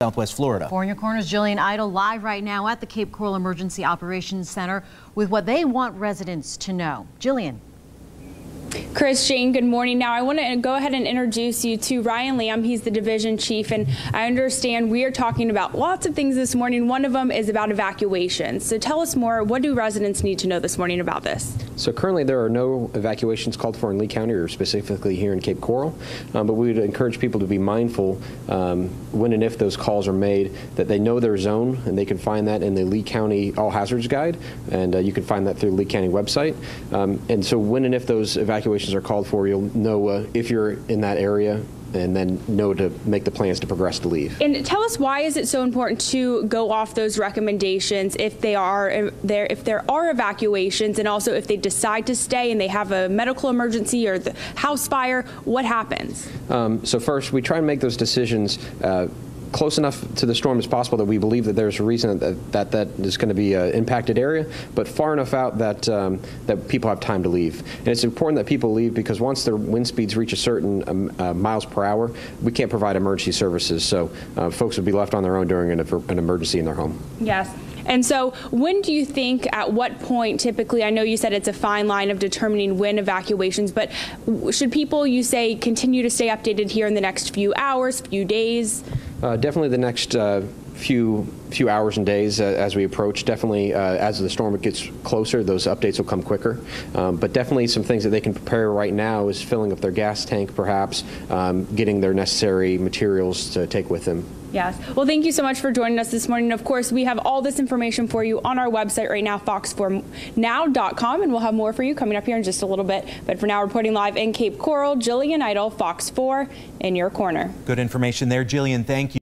Southwest Florida. For In Your Corner's Jillian Idle live right now at the Cape Coral Emergency Operations Center with what they want residents to know. Jillian. Chris, Jane, good morning. Now I want to go ahead and introduce you to Ryan Lamb. He's the division chief, and I understand we are talking about lots of things this morning. One of them is about evacuations. So tell us more. What do residents need to know this morning about this? So currently there are no evacuations called for in Lee County or specifically here in Cape Coral, but we would encourage people to be mindful when and if those calls are made that they know their zone, and they can find that in the Lee County All Hazards Guide, and you can find that through the Lee County website. And so when and if those evacuations are called for, you'll know if you're in that area, and then know to make the plans to progress to leave. And tell us, why is it so important to go off those recommendations if there are evacuations, and also if they decide to stay and they have a medical emergency or the house fire, what happens? So first, we try and make those decisions close enough to the storm as possible that we believe that there's a reason that is going to be an impacted area, but far enough out that that people have time to leave. And it's important that people leave, because once their wind speeds reach a certain miles per hour, we can't provide emergency services. So folks would be left on their own during an emergency in their home. Yes. And so when do you think, at what point typically, I know you said it's a fine line of determining when evacuations, but should people, you say, continue to stay updated here in the next few hours, few days? Definitely the next few hours and days as we approach. Definitely as the storm gets closer, those updates will come quicker. But definitely some things that they can prepare right now is filling up their gas tank, perhaps, getting their necessary materials to take with them. Yes. Well, thank you so much for joining us this morning. Of course, we have all this information for you on our website right now, fox4now.com, and we'll have more for you coming up here in just a little bit. But for now, reporting live in Cape Coral, Jillian Idle, Fox 4 in your corner. Good information there, Jillian. Thank you.